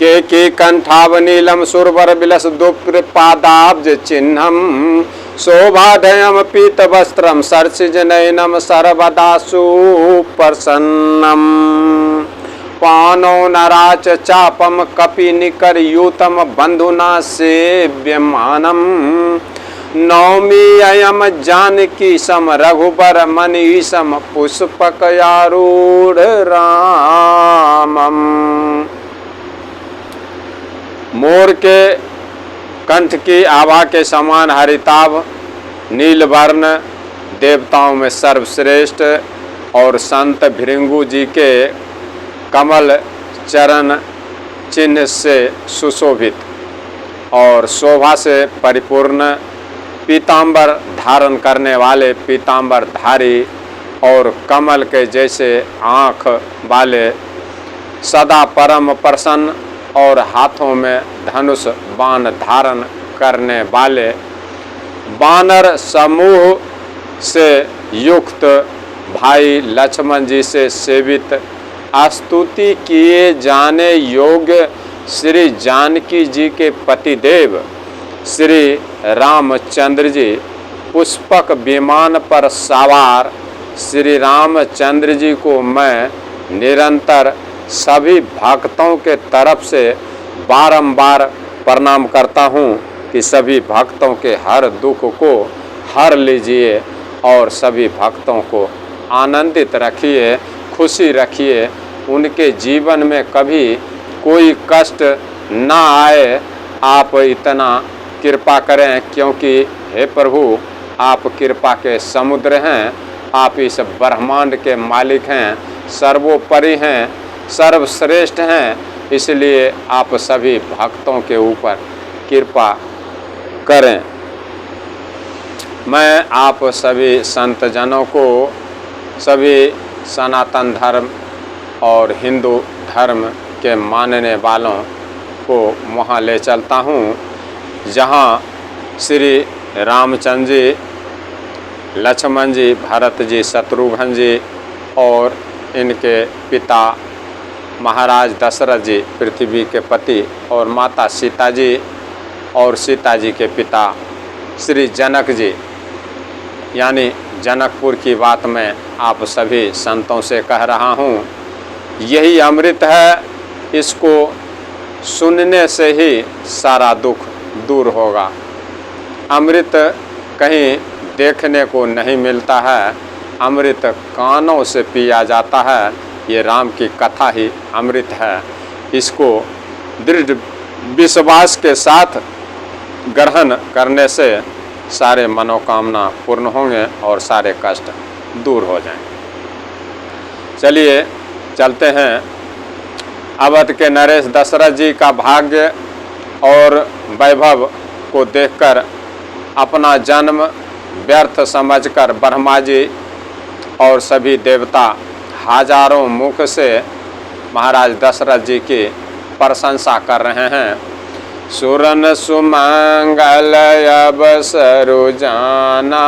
के कंठावनीलम सुरवर बिलस दुप्रपादाब्ज चिन्हम शोभाधयम पीत वस्त्रम सर्चिजनयनम सर्वदा सुप्रसन्नम पानो नराच चापम कपि निकर यूतम बंधुना सेव्यमानम नौमी अयम जानकी सम रघुबर मनीषम पुष्पकयारूढ़ रामम। मोर के कंठ की आभा के समान हरिताभ नीलवर्ण देवताओं में सर्वश्रेष्ठ और संत भृंगु जी के कमल चरण चिन्ह से सुशोभित और शोभा से परिपूर्ण पीतांबर धारण करने वाले पीतांबरधारी और कमल के जैसे आँख वाले सदा परम प्रसन्न और हाथों में धनुष बाण धारण करने वाले वानर समूह से युक्त भाई लक्ष्मण जी से सेवित स्तुति किए जाने योग्य श्री जानकी जी के पतिदेव श्री रामचंद्र जी पुष्पक विमान पर सवार श्री रामचंद्र जी को मैं निरंतर सभी भक्तों के तरफ से बारंबार प्रणाम करता हूँ कि सभी भक्तों के हर दुख को हर लीजिए और सभी भक्तों को आनंदित रखिए, खुशी रखिए, उनके जीवन में कभी कोई कष्ट ना आए। आप इतना कृपा करें, क्योंकि हे प्रभु आप कृपा के समुद्र हैं, आप इस ब्रह्मांड के मालिक हैं, सर्वोपरि हैं, सर्वश्रेष्ठ हैं, इसलिए आप सभी भक्तों के ऊपर कृपा करें। मैं आप सभी संत जनों को, सभी सनातन धर्म और हिंदू धर्म के मानने वालों को वहाँ ले चलता हूँ जहाँ श्री रामचंद्र जी, लक्ष्मण जी, भरत जी, शत्रुघ्न जी और इनके पिता महाराज दशरथ जी पृथ्वी के पति और माता सीता जी और सीता जी के पिता श्री जनक जी, यानी जनकपुर की बात मैं आप सभी संतों से कह रहा हूँ। यही अमृत है, इसको सुनने से ही सारा दुख दूर होगा। अमृत कहीं देखने को नहीं मिलता है, अमृत कानों से पिया जाता है। ये राम की कथा ही अमृत है। इसको दृढ़ विश्वास के साथ ग्रहण करने से सारे मनोकामना पूर्ण होंगे और सारे कष्ट दूर हो जाएंगे। चलिए चलते हैं। अवध के नरेश दशरथ जी का भाग्य और वैभव को देखकर अपना जन्म व्यर्थ समझकर ब्रह्मा जी और सभी देवता हजारों मुख से महाराज दशरथ जी की प्रशंसा कर रहे हैं। सुरन सुमंगल अवसरु जाना,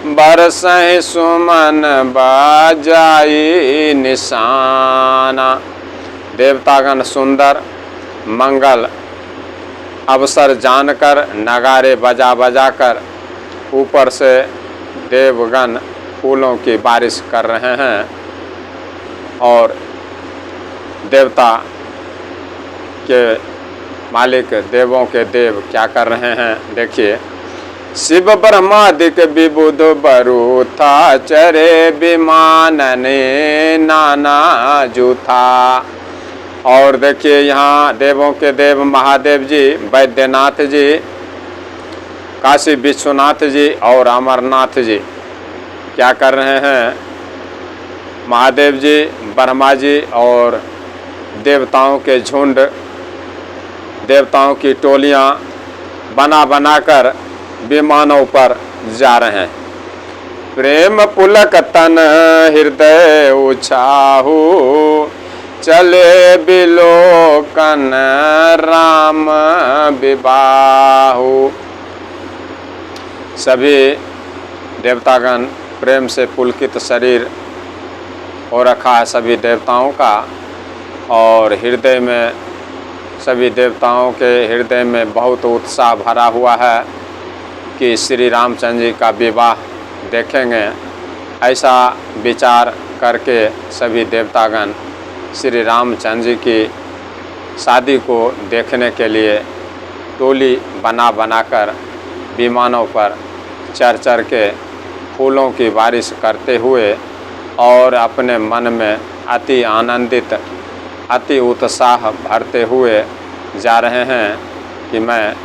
बरसहि सुमन बाजाई निशाना। देवतागण सुंदर मंगल अवसर जानकर नगारे बजा बजा कर ऊपर से देवगण फूलों की बारिश कर रहे हैं और देवता के मालिक देवों के देव क्या कर रहे हैं देखिए। शिव ब्रह्मादिक विबुध बरु था, चरे विमान ने नाना जूथा। और देखिए यहाँ देवों के देव महादेव जी, वैद्यनाथ जी, काशी विश्वनाथ जी और अमरनाथ जी क्या कर रहे हैं। महादेव जी, ब्रह्मा जी और देवताओं के झुंड, देवताओं की टोलियाँ बना बनाकर विमानों पर जा रहे हैं। प्रेम पुलक तन हृदय उछाहु, चले बिलोकन राम विबाहु। सभी देवतागण प्रेम से पुलकित शरीर हो रखा है सभी देवताओं का और हृदय में सभी देवताओं के हृदय में बहुत उत्साह भरा हुआ है कि श्री रामचंद्र जी का विवाह देखेंगे। ऐसा विचार करके सभी देवतागण श्री रामचंद्र जी की शादी को देखने के लिए टोली बना बनाकर विमानों पर चढ़ के फूलों की बारिश करते हुए और अपने मन में अति आनंदित, अति उत्साह भरते हुए जा रहे हैं कि मैं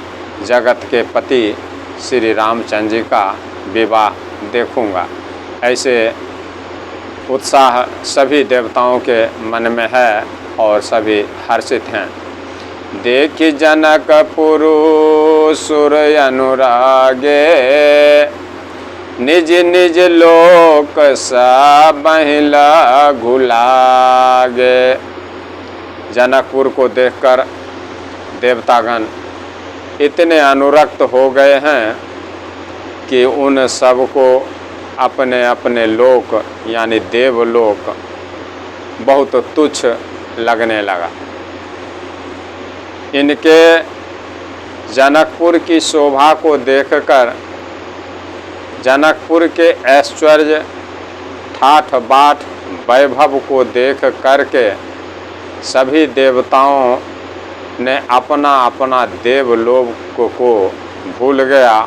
जगत के पति श्री रामचंद्र जी का विवाह देखूंगा। ऐसे उत्साह सभी देवताओं के मन में है और सभी हर्षित हैं। देखि जनक पुरु सुर अनुरागे, निज निज लोक सब महिला घुलागे। जनकपुर को देखकर देवतागण इतने अनुरक्त हो गए हैं कि उन सबको अपने अपने लोक यानी देवलोक बहुत तुच्छ लगने लगा। इनके जनकपुर की शोभा को देखकर, जनकपुर के ऐश्वर्य ठाठ बाट वैभव को देख करके सभी देवताओं ने अपना अपना देवलोक को भूल गया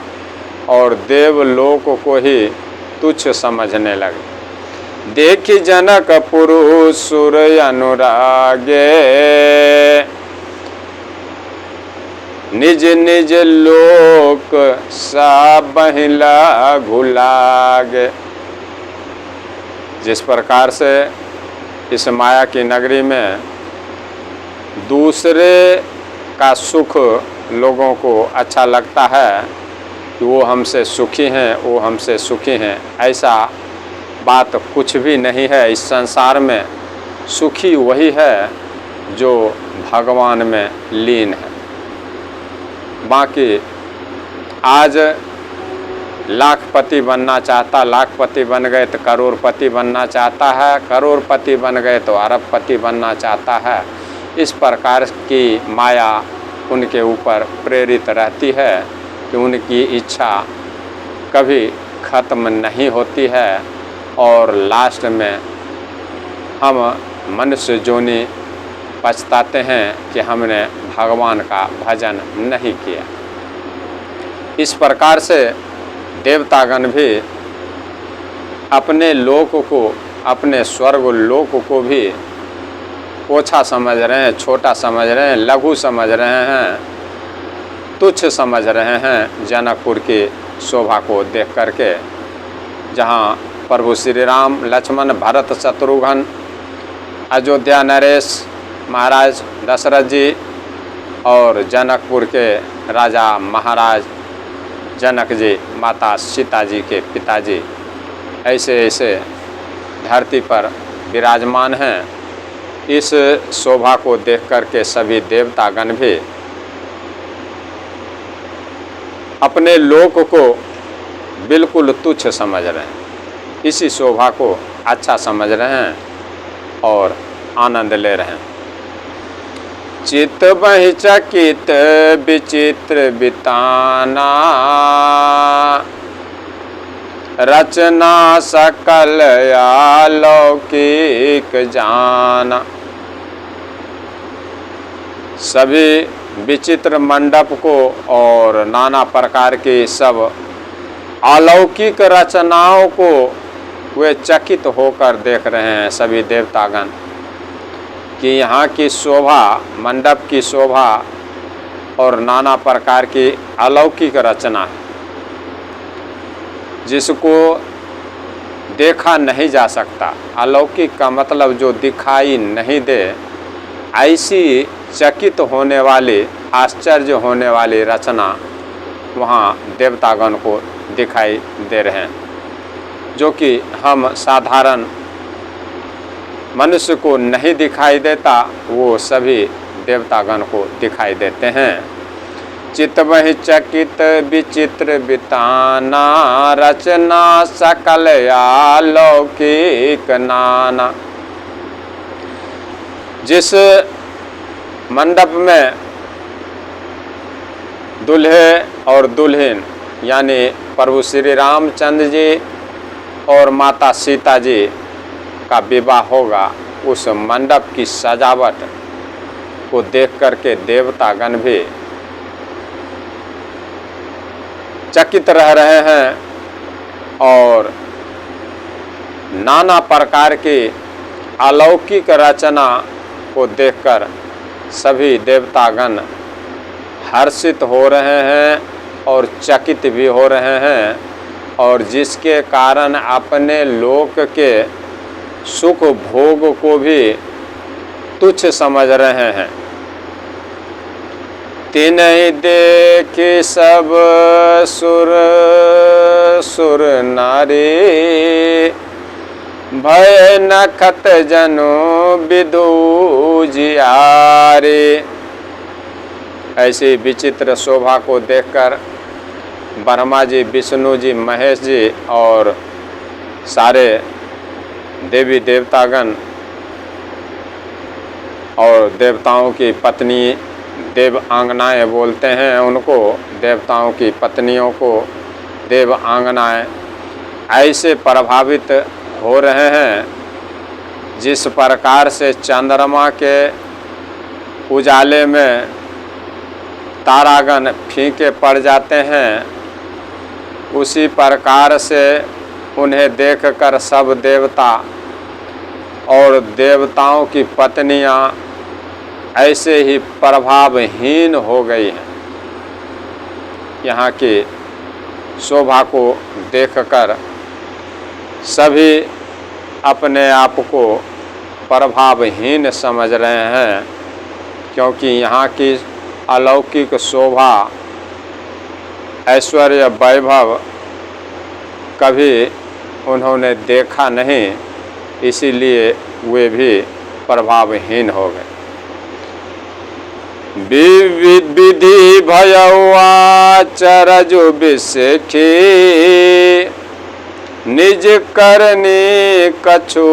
और देवलोक को ही तुच्छ समझने लगे। देखि जनक पुरु सुर अनुरागे, निज निज लोक सब महिला घुलागे। जिस प्रकार से इस माया की नगरी में दूसरे का सुख लोगों को अच्छा लगता है कि वो हमसे सुखी हैं, वो हमसे सुखी हैं, ऐसा बात कुछ भी नहीं है। इस संसार में सुखी वही है जो भगवान में लीन है। बाकी आज लाखपति बनना चाहता, लाखपति बन गए तो करोड़पति बनना चाहता है, करोड़पति बन गए तो अरबपति बनना चाहता है। इस प्रकार की माया उनके ऊपर प्रेरित रहती है कि उनकी इच्छा कभी ख़त्म नहीं होती है और लास्ट में हम मनुष्य जोनि पछताते हैं कि हमने भगवान का भजन नहीं किया। इस प्रकार से देवतागण भी अपने लोक को, अपने स्वर्ग लोक को भी ओछा समझ रहे हैं, छोटा समझ रहे हैं, लघु समझ रहे हैं, तुच्छ समझ रहे हैं जनकपुर की शोभा को देख करके, जहाँ प्रभु श्री राम, लक्ष्मण, भरत, शत्रुघ्न, अयोध्या नरेश महाराज दशरथ जी और जनकपुर के राजा महाराज जनक जी, माता सीता जी के पिताजी ऐसे ऐसे धरती पर विराजमान हैं। इस शोभा को देख करके सभी देवतागण भी अपने लोक को बिल्कुल तुच्छ समझ रहे हैं, इसी शोभा को अच्छा समझ रहे हैं और आनंद ले रहे हैं। चित बहि चकित विचित्र बिताना, रचना सकल अलौकिक जाना। सभी विचित्र मंडप को और नाना प्रकार की सब अलौकिक रचनाओं को वे चकित होकर देख रहे हैं सभी देवतागण कि यहाँ की शोभा, मंडप की शोभा और नाना प्रकार की अलौकिक रचना है जिसको देखा नहीं जा सकता। अलौकिक का मतलब जो दिखाई नहीं दे, ऐसी चकित होने वाली, आश्चर्य होने वाली रचना वहाँ देवतागण को दिखाई दे रहे हैं, जो कि हम साधारण मनुष्य को नहीं दिखाई देता, वो सभी देवतागण को दिखाई देते हैं। चित बहि चकित विचित्र बिताना, रचना सकल अलौकिक नाना। जिस मंडप में दूल्हे और दुल्हन यानी प्रभु श्री रामचंद्र जी और माता सीता जी का विवाह होगा, उस मंडप की सजावट को देख करके देवतागण भी चकित रह रहे हैं और नाना प्रकार की अलौकिक रचना को देखकर सभी देवतागण हर्षित हो रहे हैं और चकित भी हो रहे हैं, और जिसके कारण अपने लोक के सुख भोग को भी तुच्छ समझ रहे हैं। तिन्हि देखि सब सुर सुर नारी, भय नखत जनु विदु जियारे। ऐसी विचित्र शोभा को देखकर ब्रह्मा जी, विष्णु जी, महेश जी और सारे देवी देवतागण और देवताओं की पत्नी, देवांगनाएं बोलते हैं उनको, देवताओं की पत्नियों को देवांगनाएं ऐसे प्रभावित हो रहे हैं जिस प्रकार से चंद्रमा के उजाले में तारागण फीके पड़ जाते हैं, उसी प्रकार से उन्हें देखकर सब देवता और देवताओं की पत्नियां ऐसे ही प्रभावहीन हो गई हैं। यहाँ की शोभा को देखकर सभी अपने आप को प्रभावहीन समझ रहे हैं, क्योंकि यहाँ की अलौकिक शोभा, ऐश्वर्य, वैभव कभी उन्होंने देखा नहीं, इसीलिए वे भी प्रभावहीन हो गए। विधि भयउ आचरजु बिसेखी, निज करनी कछु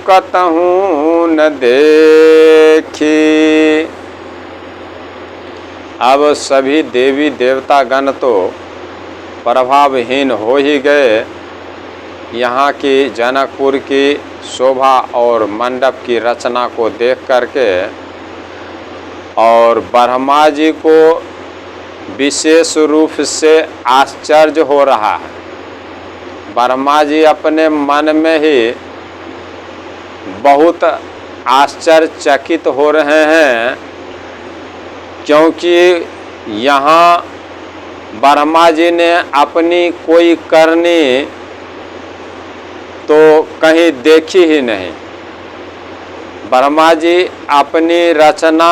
कतहु न देखी। अब सभी देवी देवतागण तो प्रभावहीन हो ही गए। यहाँ की जनकपुर की शोभा और मंडप की रचना को देख करके, और ब्रह्मा जी को विशेष रूप से आश्चर्य हो रहा है। ब्रह्मा जी अपने मन में ही बहुत आश्चर्यचकित हो रहे हैं, क्योंकि यहाँ ब्रह्मा जी ने अपनी कोई करनी तो कहीं देखी ही नहीं। ब्रह्मा जी अपनी रचना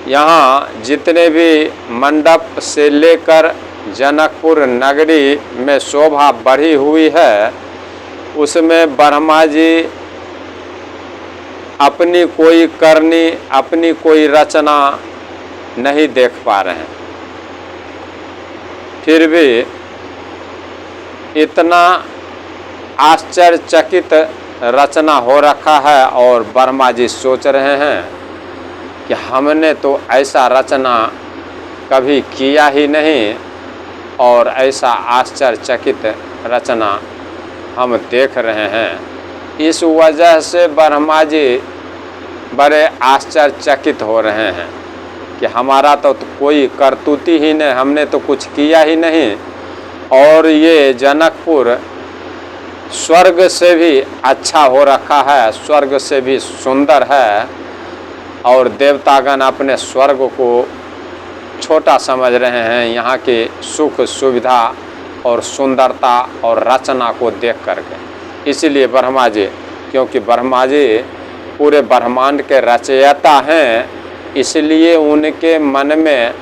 यहाँ जितने भी मंडप से लेकर जनकपुर नगरी में शोभा बढ़ी हुई है, उसमें ब्रह्मा जी अपनी कोई करनी, अपनी कोई रचना नहीं देख पा रहे हैं। फिर भी इतना आश्चर्यचकित रचना हो रखा है और ब्रह्मा जी सोच रहे हैं कि हमने तो ऐसा रचना कभी किया ही नहीं, और ऐसा आश्चर्यचकित रचना हम देख रहे हैं। इस वजह से ब्रह्मा जी बड़े आश्चर्यचकित हो रहे हैं कि हमारा तो कोई करतूती ही नहीं, हमने तो कुछ किया ही नहीं, और ये जनकपुर स्वर्ग से भी अच्छा हो रखा है, स्वर्ग से भी सुंदर है, और देवतागण अपने स्वर्ग को छोटा समझ रहे हैं यहाँ के सुख सुविधा और सुंदरता और रचना को देख करके। इसीलिए ब्रह्मा जी, क्योंकि ब्रह्मा जी पूरे ब्रह्मांड के रचयिता हैं, इसलिए उनके मन में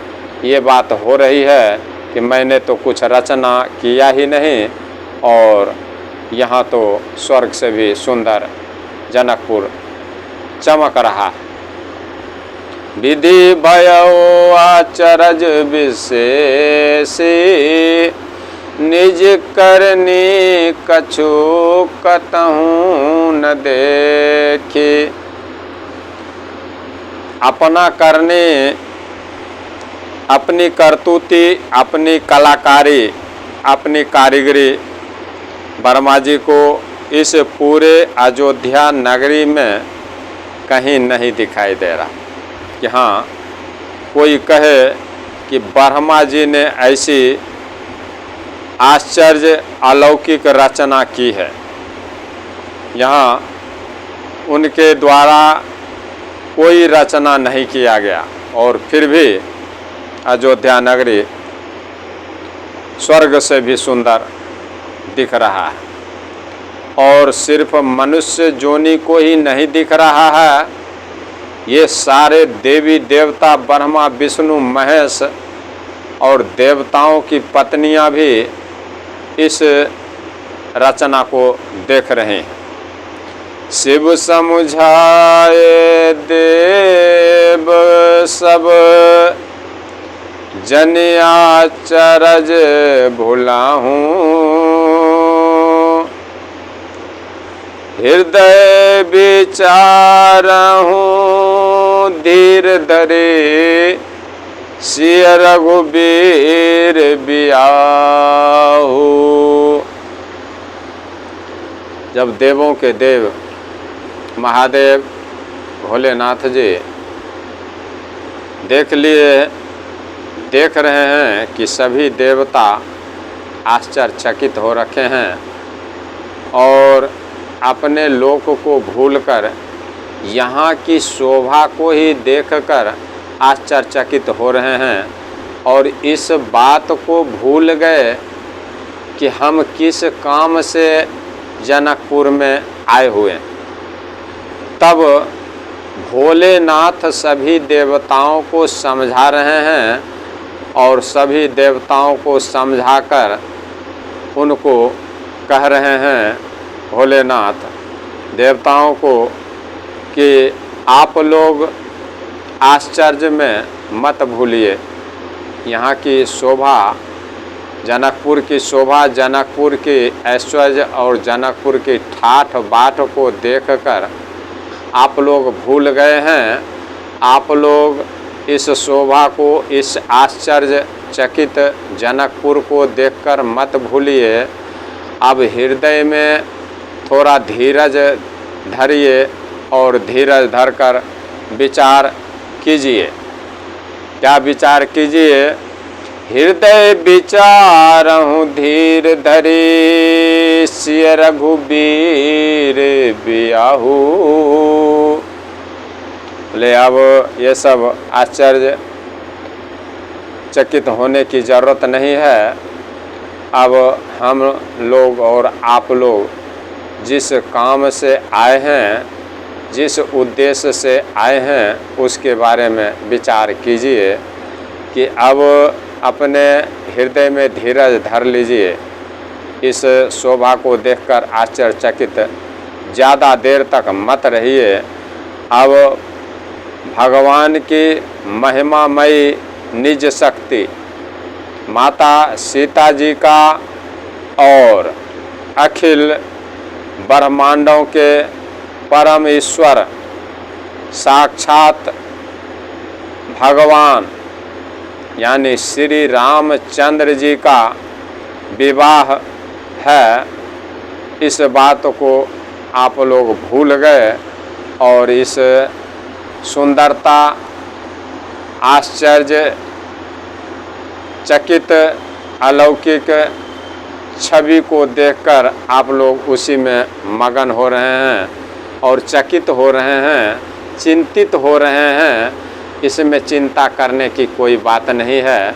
ये बात हो रही है कि मैंने तो कुछ रचना किया ही नहीं, और यहाँ तो स्वर्ग से भी सुंदर जनकपुर चमक रहा है। विधि भयउ आचरज विशेषी, निज करनी कछु कतहु न देखी। अपना करने, अपनी करतूती, अपनी कलाकारी, अपनी कारीगरी वर्मा जी को इस पूरे अयोध्या नगरी में कहीं नहीं दिखाई दे रहा कि हाँ कोई कहे कि वर्मा जी ने ऐसी आश्चर्य अलौकिक रचना की है। यहाँ उनके द्वारा कोई रचना नहीं किया गया और फिर भी अयोध्या नगरी स्वर्ग से भी सुंदर दिख रहा है। और सिर्फ मनुष्य जोनी को ही नहीं दिख रहा है, ये सारे देवी देवता ब्रह्मा विष्णु महेश और देवताओं की पत्नियां भी इस रचना को देख रहे हैं। शिव समुझाए देव सब, जनिया चरज भुलाहूं, हृदय विचारहूं धीर धरे, सिय रघुबीर बियाहू। जब देवों के देव महादेव भोलेनाथ जी देख रहे हैं कि सभी देवता आश्चर्यचकित हो रखे हैं और अपने लोक को भूलकर यहाँ की शोभा को ही देखकर आश्चर्यचकित हो रहे हैं और इस बात को भूल गए कि हम किस काम से जनकपुर में आए हुए। तब भोलेनाथ सभी देवताओं को समझा रहे हैं और सभी देवताओं को समझाकर उनको कह रहे हैं भोलेनाथ देवताओं को कि आप लोग आश्चर्य में मत भूलिए। यहाँ की शोभा, जनकपुर की शोभा, जनकपुर की ऐश्वर्य और जनकपुर की ठाठ बाट को देखकर आप लोग भूल गए हैं। आप लोग इस शोभा को, इस आश्चर्यचकित जनकपुर को देखकर मत भूलिए। अब हृदय में थोड़ा धीरज धरिए और धीरज धरकर विचार कीजिए। क्या विचार कीजिए? हृदय विचारहूं धीर धरी, सिय रघुबीर बियाहू। बोले अब ये सब आश्चर्य चकित होने की ज़रूरत नहीं है। अब हम लोग और आप लोग जिस काम से आए हैं, जिस उद्देश्य से आए हैं, उसके बारे में विचार कीजिए कि अब अपने हृदय में धीरज धर लीजिए। इस शोभा को देखकर आश्चर्यचकित ज़्यादा देर तक मत रहिए। अब भगवान की महिमामयी निज शक्ति, माता सीता जी का और अखिल ब्रह्मांडों के परम ईश्वर साक्षात भगवान यानी श्री रामचंद्र जी का विवाह है, इस बात को आप लोग भूल गए और इस सुंदरता, आश्चर्य चकित अलौकिक छवि को देखकर आप लोग उसी में मगन हो रहे हैं और चकित हो रहे हैं, चिंतित हो रहे हैं। इसमें चिंता करने की कोई बात नहीं है,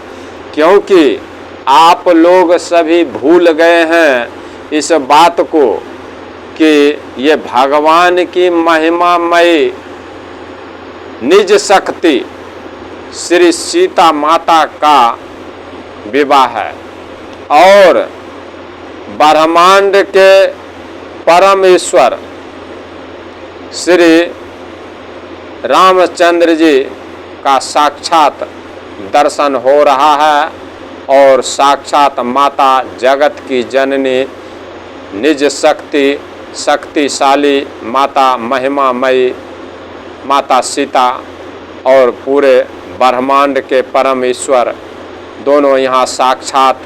क्योंकि आप लोग सभी भूल गए हैं इस बात को कि ये भगवान की महिमामयी निज शक्ति श्री सीता माता का विवाह है और ब्रह्मांड के परम ईश्वर श्री रामचंद्र जी का साक्षात दर्शन हो रहा है और साक्षात माता जगत की जननी निज शक्तिशाली माता महिमामयी माता सीता और पूरे ब्रह्मांड के परम ईश्वर दोनों यहाँ साक्षात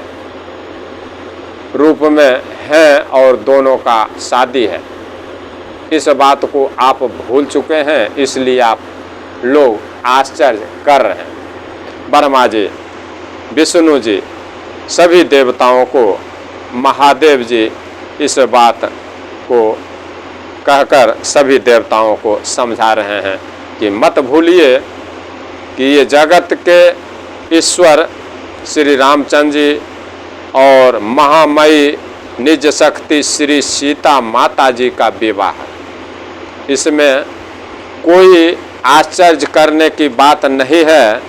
रूप में हैं और दोनों का शादी है। इस बात को आप भूल चुके हैं, इसलिए आप लोग आश्चर्य कर रहे हैं। ब्रह्मा जी, विष्णु जी, सभी देवताओं को महादेव जी इस बात को कहकर सभी देवताओं को समझा रहे हैं कि मत भूलिए कि ये जगत के ईश्वर श्री रामचंद्र जी और महामयी निज शक्ति श्री सीता माता जी का विवाह है। इसमें कोई आश्चर्य करने की बात नहीं है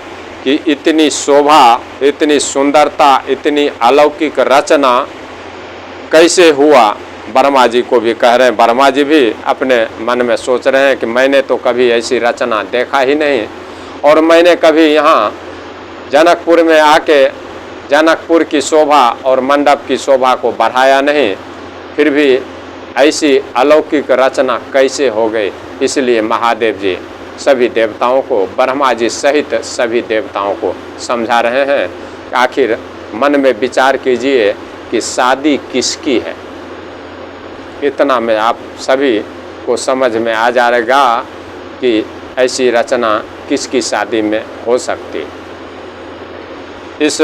कि इतनी शोभा, इतनी सुंदरता, इतनी अलौकिक रचना कैसे हुआ। ब्रह्मा जी को भी कह रहे हैं, ब्रह्मा जी भी अपने मन में सोच रहे हैं कि मैंने तो कभी ऐसी रचना देखा ही नहीं और मैंने कभी यहाँ जनकपुर में आके जनकपुर की शोभा और मंडप की शोभा को बढ़ाया नहीं, फिर भी ऐसी अलौकिक रचना कैसे हो गई। इसलिए महादेव जी सभी देवताओं को, ब्रह्मा जी सहित सभी देवताओं को समझा रहे हैं। आखिर मन में विचार कीजिए कि शादी किसकी है। इतना में आप सभी को समझ में आ जाएगा कि ऐसी रचना किसकी शादी में हो सकती है। इस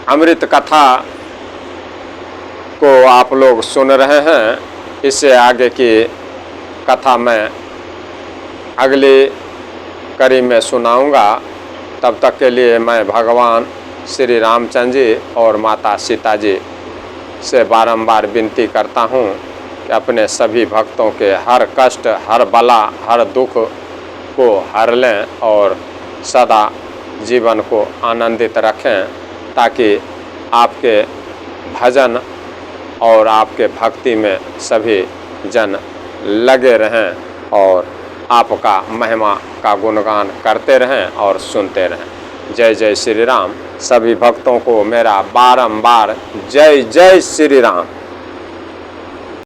अमृत कथा को आप लोग सुन रहे हैं। इससे आगे की कथा मैं अगली कड़ी में सुनाऊंगा। तब तक के लिए मैं भगवान श्री रामचंद्र जी और माता सीता जी से बारंबार विनती करता हूँ कि अपने सभी भक्तों के हर कष्ट, हर बला, हर दुख को हर लें और सदा जीवन को आनंदित रखें, ताकि आपके भजन और आपके भक्ति में सभी जन लगे रहें और आपका महिमा का गुणगान करते रहें और सुनते रहें। जय जय श्री राम। सभी भक्तों को मेरा बारंबार जय जय श्री राम।